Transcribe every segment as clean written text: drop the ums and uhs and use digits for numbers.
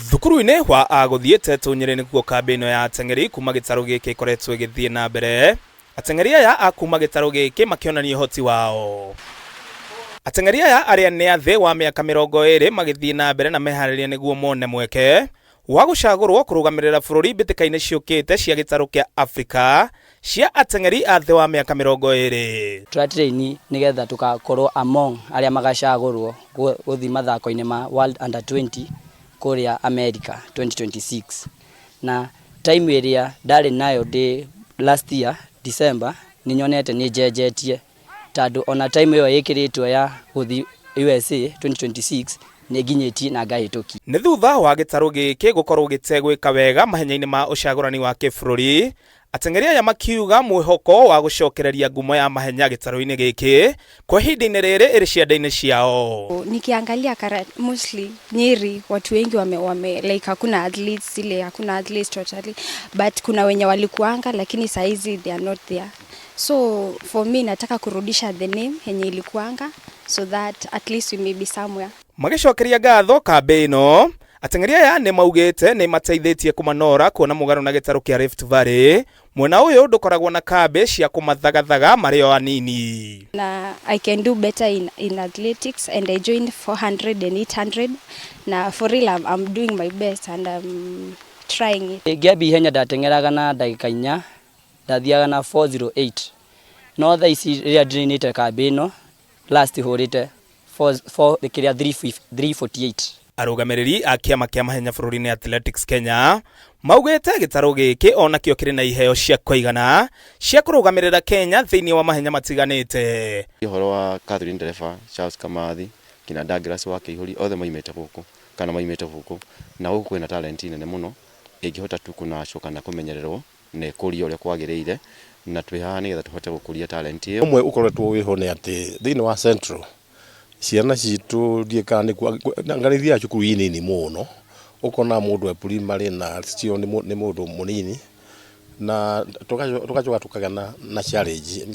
Thukuru-inĩ wa agũthiĩte tũnyĩrĩ nĩguo kambĩ ĩno ya ateng'eri kuma gĩtarũ gĩkĩ ĩkoretwo ĩgĩthiĩ na mbere. Ateng'eri aya a kuma gĩtarũ gĩkĩ makĩonania ũhoti wao. Ateng'eri aya arĩa nĩ athĩ wa mĩaka 20 magĩthiĩ na mbere na meharĩria nĩguo mone mweke wa gũcagũrwo kũrũgamĩrĩra bũrũri mbĩtĩka-inĩ ciũkĩte cia gĩtarũ kĩa Afrika cia ateng'eri a thĩ wa mĩaka 20. Tũratraini nĩgetha tũgakorwo among arĩa magacagũrwo gũthiĩ mathako-inĩ ma World Under 20 kũrĩa America 2026. Na time ĩrĩa ndarĩ nayo ndĩ last year December nĩnyonete nĩ njenjetie tondũ ona time ĩyo ĩkĩrĩtwo ya gũthiĩ USA 2026 nĩ nginyĩtie na ngahĩtũki. Nĩ thutha wa gĩtarũ gĩkĩ gũkorwo gĩtegwĩka wega mahenya-inĩ ma ũcagũrani wa kĩbũrũri, ateng'eri aya makiuga mwĩhoko wa gũcokereria ngumo ya mahenya gĩtarũ-inĩ gĩkĩ kwa ihinda-inĩ rĩrĩ ĩrĩ ciande-inĩ ciao. Nikiangalia mostly Nyeri watu wengi wame like hakuna athletes ile, hakuna athletes totally, but kuna wenye walikuanga lakini saizi they are not there. So for me nataka kurudisha the name yenye ilikuanga so that at least we may be somewhere. Magĩcokeria ngatho kambĩ ĩno, ateng'eri aya nĩ maugĩte nĩ mateithĩtie kũmanora kuona mũgarũ na gĩtarũ kĩa Rift Valley. Mwena ũyũ ndũkoragwo na kambĩ cia kũmathagathaga marĩ o anini. Na I can do better in athletics and I joined 400 and 800. Na for real I'm doing my best and I'm trying it. Ngĩambia ihenya ndateng'eraga na ndagĩka 4, ndathiaga na 4:08. No thaa ici rĩrĩa ndĩrĩnĩte kambĩ ĩno last hũrĩte 3:48. Arũgamĩrĩri a kĩama kĩa mahenya bũrũri-inĩ Athletics Kenya maugĩte gĩtarũ gĩkĩ onakĩo kĩrĩ na iheo cia kũigana cia kũrũgamĩrĩra Kenya thĩinĩ wa mahenya matiganĩte. Ũhoro wa Catherine Ndereba, Charles Kamathi, kina Douglas wa Kĩihũri othe maimĩte gũkũ na gũkũ kwĩna talent nene mũno ĩngĩhota tu kũnacoka na kũmenyererwo na ĩkũrio ũrĩa kwagĩrĩire na twĩ haha nĩgetha tũhote gũkũria talent ĩyo. Ũmwe ũkoretwo wĩho nĩ atĩ thĩinĩ wa Central ciana citũ ndiĩka nĩ ngarithia cukuru inini mũno ũkona mũndũ wa primary na cio nĩ mũndũ mũnini na tũgacoka tukagana na challenge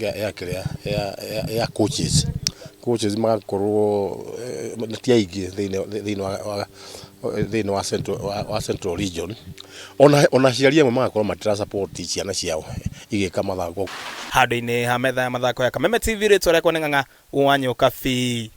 ya coaches magakorwo ti aingĩ thĩinĩ wa Central region ona ciaria amwe magakorwo matira support ciana ciao igĩka mathako. Handũ-inĩ ha metha ya mathako ya Kameme TV rĩtwa rĩakwa nĩ Ng'ang'a wa Nyokabi.